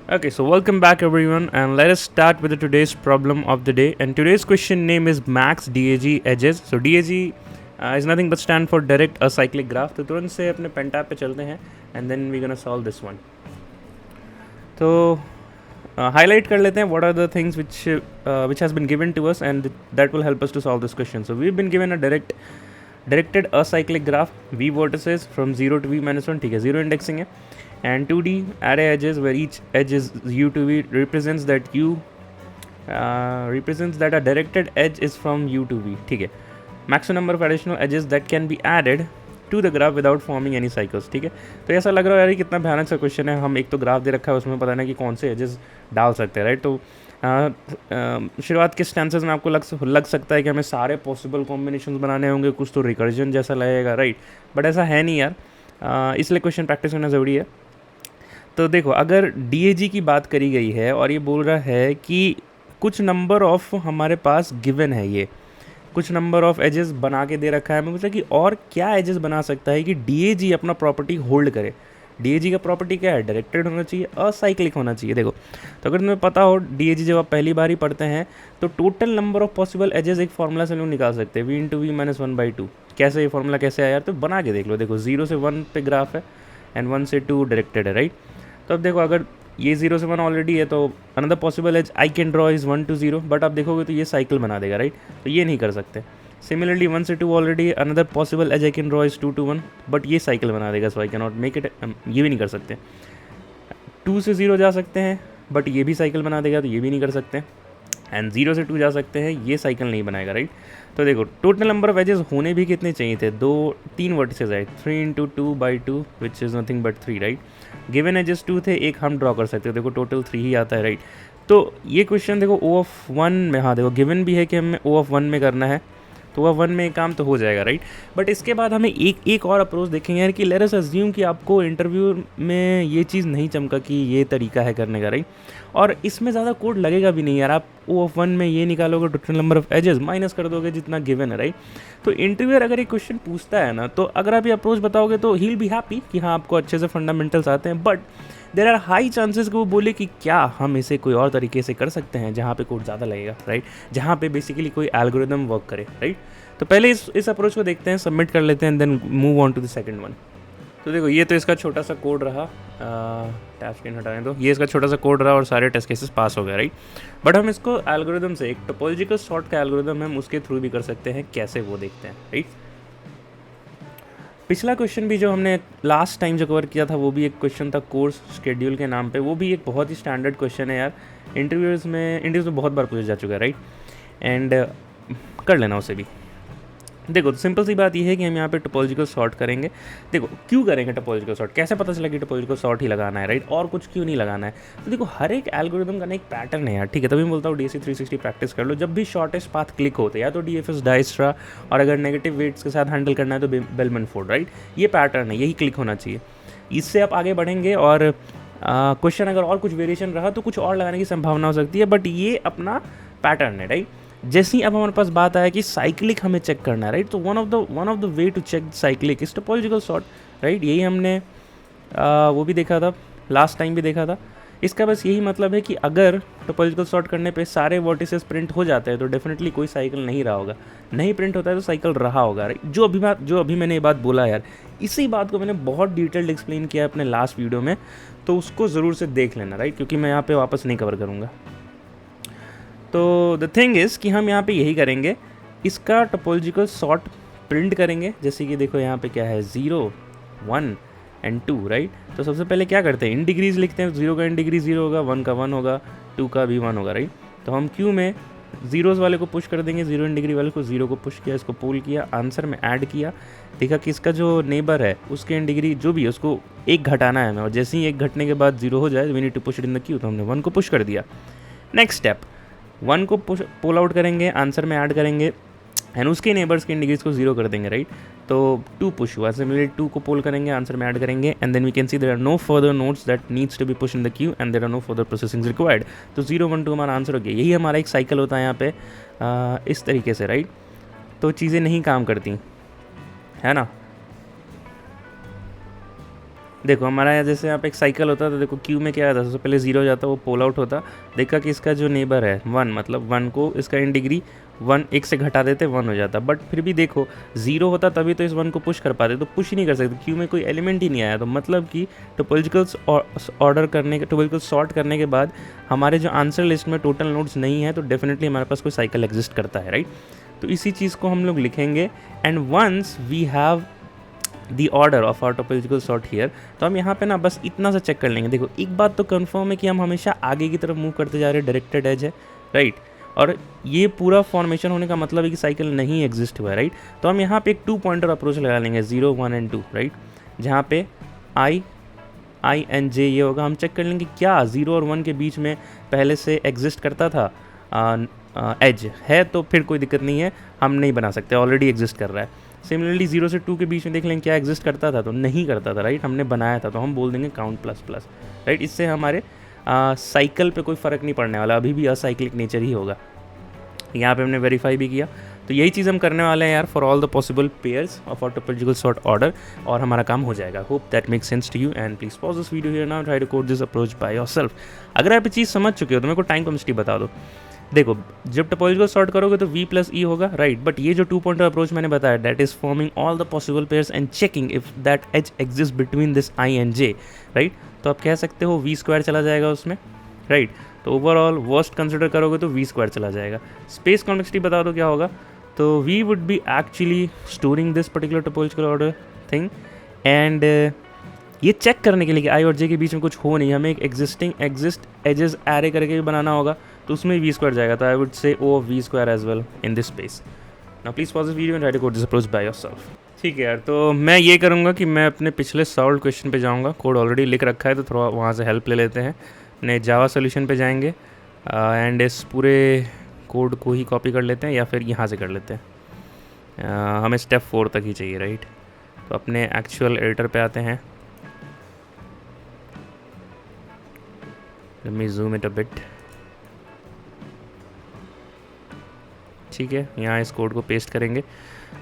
Okay, so welcome back everyone, and let us start with the today's problem of the day. And today's question name is max DAG edges. So DAG is nothing but stand for direct acyclic graph. तो तुरंत से अपने pen tab पे चलते हैं and then we're gonna solve this one. तो highlight कर लेते हैं what are the things which has been given to us and that will help us to solve this question. So we've been given a directed acyclic graph v vertices from 0 to v minus 1. ठीक है, zero indexing है, and 2D array edges where each edge is u to v represents that a directed edge is from u to v. ठीक है, maximum number of additional edges that can be added to the graph without forming any cycles. ठीक है, तो ऐसा लग रहा है यार कितना भयानक सा क्वेश्चन है. हम एक तो ग्राफ दे रखा है, उसमें पता नहीं कि कौन से एजेस डाल सकते हैं, राइट. तो शुरुआत के स्टेंसेस में आपको लग सकता है कि हमें सारे पॉसिबल कॉम्बिनेशन बनाने होंगे, कुछ तो रिकर्जन जैसा लगेगा, राइट. बट ऐसा है नहीं यार, इसलिए क्वेश्चन प्रैक्टिस करना ज़रूरी है. तो देखो, अगर DAG की बात करी गई है और ये बोल रहा है कि कुछ नंबर ऑफ हमारे पास गिवन है, ये कुछ नंबर ऑफ एजेस बना के दे रखा है. मैं पूछा कि और क्या एजेस बना सकता है कि DAG अपना प्रॉपर्टी होल्ड करे. DAG का प्रॉपर्टी क्या है? डायरेक्टेड होना चाहिए, असाइक्लिक होना चाहिए. देखो, तो अगर तुम्हें पता हो DAG जब आप पहली बार ही पढ़ते हैं तो total number of possible edges एक फार्मूला से लोग निकाल सकते हैं, v इंटू वी माइनस 1/2. कैसे ये फार्मूला कैसे आया यार? तो बना के देख लो. देखो, 0 से 1 पे ग्राफ है एंड 1 से 2 डायरेक्टेड है, राइट. तो अब देखो, अगर ये 0 से 1 ऑलरेडी है तो another possible edge I can draw is 1 to 0. But आप देखोगे तो ये साइकिल बना देगा, राइट. तो ये नहीं कर सकते. सिमिलरली 1 से 2 already, another possible edge I can draw is 2 to 1. But ये साइकिल बना देगा, so I can not make it. ये भी नहीं कर सकते. 2 से 0 जा सकते हैं बट ये भी साइकिल बना देगा, तो ये भी नहीं कर सकते. एंड 0 से 2 जा सकते हैं, ये साइकिल नहीं बनाएगा, राइट. तो देखो, टोटल नंबर ऑफ एजेस होने भी कितने चाहिए थे? 3 वर्टिसेस है, 3 into 2/2 which is nothing but 3, right. Given edges 2 थे, एक हम ड्रॉ कर सकते हो. देखो, टोटल 3 ही आता है, राइट. तो ये क्वेश्चन देखो O(1) में, हाँ देखो गिवन भी है कि हमें O(1) में करना है, तो O(1) में काम तो हो जाएगा, राइट. बट इसके बाद हमें एक और अप्रोच देखेंगे यार, कि लेट अस अज्यूम कि आपको इंटरव्यू में ये चीज़ नहीं चमका कि ये तरीका है करने का, राइट. और इसमें ज़्यादा कोड लगेगा भी नहीं यार. आप O(1) में ये निकालोगे, total number of edges minus कर दोगे जितना गिवन है, राइट. तो इंटरव्यूअर अगर एक क्वेश्चन पूछता है ना, तो अगर आप ये अप्रोच बताओगे तो ही विल बी हैप्पी कि हाँ आपको अच्छे से फंडामेंटल्स आते हैं. But there are high chances कि वो बोले कि क्या हम इसे कोई और तरीके से कर सकते हैं जहाँ पे कोड ज़्यादा लगेगा, राइट. जहाँ पे बेसिकली कोई एल्गोरिदम वर्क करे, राइट. तो पहले इस अप्रोच को देखते हैं, सबमिट कर लेते हैं, then move on to the second one. तो देखो, ये तो इसका छोटा सा कोड रहा, टैब स्क्रीन हटाएं तो ये इसका छोटा सा कोड रहा और सारे टेस्ट केसेस पास हो गए, राइट. बट हम इसको एल्गोरिदम से, एक टोपोलॉजिकल सॉर्ट का एल्गोरिदम है, हम उसके थ्रू भी कर सकते हैं. कैसे वो देखते हैं, राइट. पिछला क्वेश्चन भी जो हमने लास्ट टाइम जो कवर किया था, वो भी एक क्वेश्चन था कोर्स शेड्यूल के नाम पे. वो भी एक बहुत ही स्टैंडर्ड क्वेश्चन है यार, इंटरव्यूज़ में बहुत बार पूछा जा चुका है, राइट. एंड कर लेना उसे भी. देखो, तो सिंपल सी बात ये है कि हम यहाँ पे टोपोलॉजिकल सॉर्ट करेंगे. देखो, क्यों करेंगे टोपोलॉजिकल सॉर्ट? कैसे पता चला कि टोपोलॉजिकल सॉर्ट ही लगाना है, राइट, और कुछ क्यों नहीं लगाना है? तो देखो, हर एक एल्गोरिदम का ना एक पैटर्न है यार, ठीक है. तभी मैं बोलता हूँ DAC 360 प्रैक्टिस कर लो. जब भी शॉर्टेस्ट पाथ क्लिक होते हैं, या तो DFS डाइस्ट्रा, और अगर नेगेटिव वेट्स के साथ हैंडल करना है तो बेलमन फोर्ड, राइट. ये पैटर्न है, यही क्लिक होना चाहिए. इससे आप आगे बढ़ेंगे और क्वेश्चन अगर और कुछ वेरिएशन रहा तो कुछ और लगाने की संभावना हो सकती है. बट ये अपना पैटर्न है, राइट. जैसे ही अब हमारे पास बात आया कि साइक्लिक हमें चेक करना है, राइट. तो one of the way to check cyclic is topological sort, right. यही हमने वो भी देखा था, लास्ट टाइम भी देखा था. इसका बस यही मतलब है कि अगर टोपोलॉजिकल सॉर्ट करने पे सारे वर्टिसेस प्रिंट हो जाते हैं तो डेफिनेटली कोई साइकिल नहीं रहा होगा. नहीं प्रिंट होता है तो साइकिल रहा होगा, राइट. जो अभी मैंने ये बात बोला यार, इसी बात को मैंने बहुत डिटेल्ड एक्सप्लेन किया अपने लास्ट वीडियो में, तो उसको ज़रूर से देख लेना, राइट, क्योंकि मैं यहाँ पे वापस नहीं कवर करूँगा. तो द थिंग इज़ कि हम यहाँ पे यही करेंगे, इसका टोपोलॉजिकल सॉर्ट प्रिंट करेंगे. जैसे कि देखो, यहाँ पे क्या है, 0, 1 एंड 2, राइट. तो सबसे पहले क्या करते हैं, इन डिग्रीज लिखते हैं. 0 का इन डिग्री 0 होगा, 1 का 1 होगा, 2 का भी 1 होगा, राइट. तो हम क्यू में जीरोज़ वाले को पुश कर देंगे, 0 इन डिग्री वाले को 0 को पुश किया, इसको पुल किया, आंसर में ऐड किया. देखा कि इसका जो नेबर है उसके इन डिग्री जो भी है उसको एक घटाना है हमें, और जैसे ही एक घटने के बाद 0 हो जाए, we need to push it in the queue. तो हमने 1 को पुश कर दिया. नेक्स्ट स्टेप, 1 को पुल आउट करेंगे, आंसर में ऐड करेंगे, एंड उसके नेबर्स के इंडिग्रीज को 0 कर देंगे, राइट. तो 2 पुश हुआ, सिमिलरली 2 को पुल करेंगे, आंसर में ऐड करेंगे, and then we can see there are no further notes that needs to be push in the queue and there are no further processing required. तो 0, 1, 2 हमारा आंसर हो गया. यही हमारा एक साइकिल होता है यहाँ पे, इस तरीके से, राइट. तो चीज़ें नहीं काम करती है ना. देखो हमारा यहाँ जैसे यहाँ पे एक साइकिल होता है, तो देखो क्यू में क्या आता है, सबसे पहले 0 जाता है, वो पोल आउट होता। देखा कि इसका जो नेबर है 1, मतलब 1 को इसका इन डिग्री 1 1 से घटा देते 1 हो जाता। बट फिर भी देखो 0 होता तभी तो इस 1 को पुश कर पाते, तो पुश ही नहीं कर सकते, क्यू में कोई एलिमेंट ही नहीं आया। तो मतलब कि टोपोलॉजिकल ऑर्डर करने के, टोपोलॉजिकल सॉर्ट करने के बाद हमारे जो आंसर लिस्ट में टोटल नोड्स नहीं है, तो डेफिनेटली हमारे पास कोई साइकिल एग्जिस्ट करता है, राइट। तो इसी चीज़ को हम लोग लिखेंगे। And once we have the order of our topological sort here, तो हम यहाँ पे ना बस इतना सा चेक कर लेंगे। देखो एक बात तो कंफर्म है कि हम हमेशा आगे की तरफ मूव करते जा रहे हैं, डायरेक्टेड एज है, राइट। और ये पूरा फॉर्मेशन होने का मतलब है कि साइकिल नहीं एग्जिस्ट हुआ है, राइट। तो हम यहाँ पे एक 2 पॉइंटर अप्रोच लगा लेंगे, 0 1 एंड 2, राइट। जहाँ पे आई एंड जे ये होगा। हम चेक कर लेंगे क्या 0 और 1 के बीच में पहले से एग्जिस्ट करता था एज है, तो फिर कोई दिक्कत नहीं है, हम नहीं बना सकते, ऑलरेडी एग्जिस्ट कर रहा है। सिमिलरली 0 से 2 के बीच में देख लेंगे क्या एग्जिस्ट करता था, तो नहीं करता था, राइट, हमने बनाया था, तो हम बोल देंगे काउंट प्लस प्लस, राइट। इससे हमारे साइकिल पे कोई फ़र्क नहीं पड़ने वाला, अभी भी असाइक्लिक नेचर ही होगा। यहाँ पे हमने वेरीफाई भी किया। तो यही चीज़ हम करने वाले हैं यार, for all the possible pairs of our topological sort order, और हमारा काम हो जाएगा। Hope that makes sense to you, and please pause this video here now, try to code this approach by yourself. अगर आप ये चीज़ समझ चुके हो तो मेरे को टाइम कॉन्स्टेंट बता दो। देखो जब टोपोलॉजिकल सॉर्ट करोगे तो v प्लस ई होगा, राइट। बट ये जो 2 पॉइंटर अप्रोच मैंने बताया, that is forming all the possible pairs and checking if that edge exist between this i and j, right. तो आप कह सकते हो v² चला जाएगा उसमें, राइट। तो ओवरऑल वर्स्ट कंसिडर करोगे तो v² चला जाएगा। स्पेस कॉम्प्लेक्सिटी बता दो क्या होगा, तो v would be actually storing this particular topological order thing, and ये चेक करने के लिए कि आई और जे के बीच में कुछ हो नहीं, हमें एक एग्जिस्ट एजेस एरे करके भी बनाना होगा, तो उसमें v² जाएगा। तो I would say O v² as well in this space. Now please pause this video and try to code this approach by yourself. ठीक है यार, तो मैं ये करूँगा कि मैं अपने पिछले सॉल्व क्वेश्चन पे जाऊँगा, कोड ऑलरेडी लिख रखा है, तो थोड़ा वहाँ से हेल्प ले लेते हैं। अपने जावा सोल्यूशन पे जाएंगे एंड इस पूरे कोड को ही कॉपी कर लेते हैं, या फिर यहाँ से कर लेते हैं। हमें स्टेप 4 तक ही चाहिए, राइट। तो अपने एक्चुअल एडिटर पे आते हैं। Let me zoom it a bit. ठीक है, यहाँ इस कोड को पेस्ट करेंगे,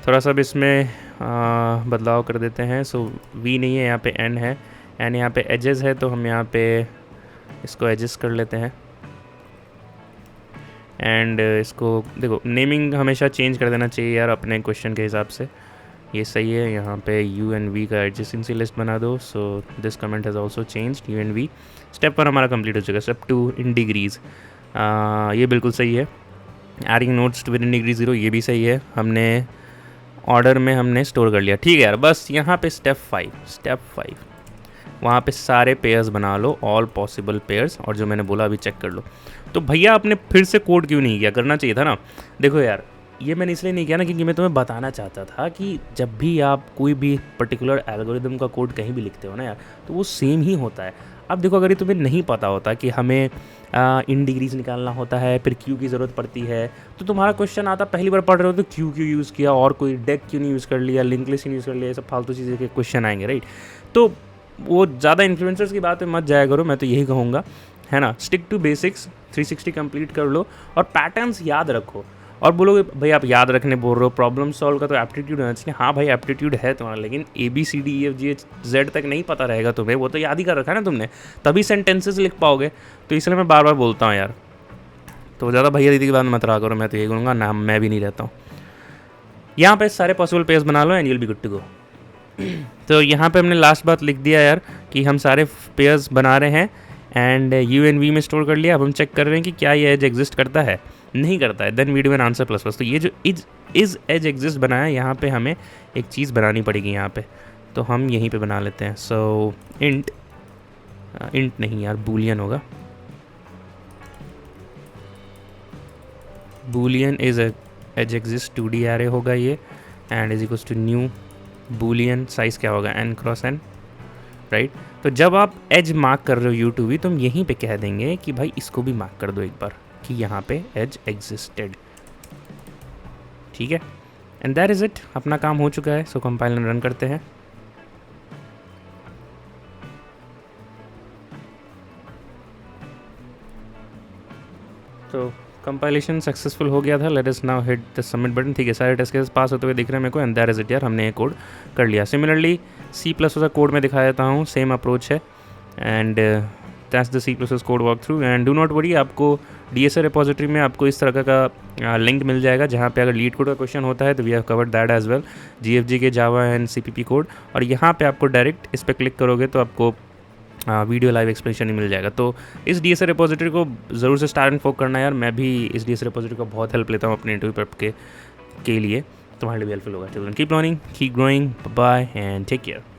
थोड़ा सा भी इसमें बदलाव कर देते हैं। सो वी नहीं है यहाँ पे, एन है, एन यहाँ पे एजेस है, तो हम यहाँ पे इसको एडजस्ट कर लेते हैं। एंड इसको देखो नेमिंग हमेशा चेंज कर देना चाहिए यार अपने क्वेश्चन के हिसाब से, ये सही है। यहाँ पे यू एंड वी का एडजेसेंसी लिस्ट बना दो। So this comment has also changed, U and V. Step 1 हमारा कंप्लीट हो चुका है। स्टेप 2 इन डिग्रीज, ये बिल्कुल सही है। Adding notes to with in degree 0, ये भी सही है, हमने ऑर्डर में हमने स्टोर कर लिया। ठीक है यार, बस यहाँ पे स्टेप 5 वहाँ पे सारे पेयर्स बना लो, ऑल पॉसिबल पेयर्स, और जो मैंने बोला अभी चेक कर लो। तो भैया आपने फिर से कोड क्यों नहीं किया, करना चाहिए था ना। देखो यार, ये मैंने इसलिए नहीं किया ना क्योंकि मैं तुम्हें बताना चाहता था कि जब भी आप कोई भी पर्टिकुलर एल्गोरिदम का कोड कहीं भी लिखते हो ना यार, तो वो सेम ही होता है। अब देखो अगर ये तुम्हें नहीं पता होता कि हमें इन डिग्रीज निकालना होता है, फिर क्यू की ज़रूरत पड़ती है, तो तुम्हारा क्वेश्चन आता पहली बार पढ़ रहे हो तो क्यू यूज़ किया, और कोई डेक क्यों नहीं यूज़ कर लिया, लिंक लिस्ट यूज़ कर लिया, ये सब फालतू चीज़ें के क्वेश्चन आएंगे, राइट। तो वो ज़्यादा इन्फ्लुएंसर्स की बात में मत जाया करो, मैं तो यही कहूँगा, है ना। स्टिक टू बेसिक्स, 360 कंप्लीट कर लो, और पैटर्न्स याद रखो। और बोलोगे भाई आप याद रखने बोल रहे हो, प्रॉब्लम सॉल्व का तो एप्टीट्यूड होना चाहिए। हाँ भाई एप्टीट्यूड है तुम्हारा, लेकिन ABCDEFGH तक नहीं पता रहेगा तुम्हें, वो तो याद ही कर रखा है ना तुमने, तभी सेंटेंसेस लिख पाओगे। तो इसलिए मैं बार बार बोलता हूँ यार, तो ज़्यादा भैया दीदी की बात मत रहा करो, मैं तो यही कहूँगा ना, मैं भी नहीं रहता हूँ। यहाँ पे सारे पॉसिबल पेयर्स बना लो and you'll be good to go. तो यहाँ पे हमने लास्ट बात लिख दिया यार कि हम सारे पेयर्स बना रहे हैं एंड यू एंड वी में स्टोर कर लिया। अब हम चेक कर रहे हैं कि क्या ये एज एग्जिस्ट करता है, नहीं करता है, then we do an answer plus plus. तो ये जो इज एज एग्जिस्ट बनाया, यहाँ पे हमें एक चीज़ बनानी पड़ेगी यहाँ पे, तो हम यहीं पे बना लेते हैं। सो इंट नहीं यार, बूलियन होगा, boolean is edge exist 2D array होगा ये, and is equals to new boolean size क्या होगा n क्रॉस n, राइट। तो जब आप एज मार्क कर रहे हो U2V, तो हम यहीं पे कह देंगे कि भाई इसको भी मार्क कर दो एक बार कि यहाँ पे एज एग्जिस्टेड, ठीक है। एंड दैट इज़ इट, अपना काम हो चुका है। सो कंपाइल एंड रन करते हैं। तो कंपाइलेशन सक्सेसफुल हो गया था, let us now hit the submit button. ठीक है, सारे टेस्ट केसेस पास होते हुए दिख रहे हैं मेरे को, एंड दैट इज इट यार, हमने ये कोड कर लिया। सिमिलरली C++ का कोड में दिखा देता हूँ, सेम अप्रोच है, and that's the C++ code walk through. And do not worry, आपको DSA रिपोजिटरी में आपको इस तरह का लिंक मिल जाएगा, जहाँ पे अगर लीड कोड का क्वेश्चन होता है तो we have covered that as well, GFG के जावा एंड CPP कोड। और यहाँ पे आपको डायरेक्ट इस पर क्लिक करोगे तो आपको वीडियो लाइव एक्सप्लेनेशन ही मिल जाएगा। तो इस DSA रिपोजिटरी को ज़रूर से स्टार एंड फोक करना यार, मैं भी इस DSA रिपोजिटरी का बहुत हेल्प लेता हूँ अपने इंटरव्यू प्रेप के लिए, तुम्हारे लिए भी हेल्पफुल होगा। Keep learning, keep growing, bye and take care.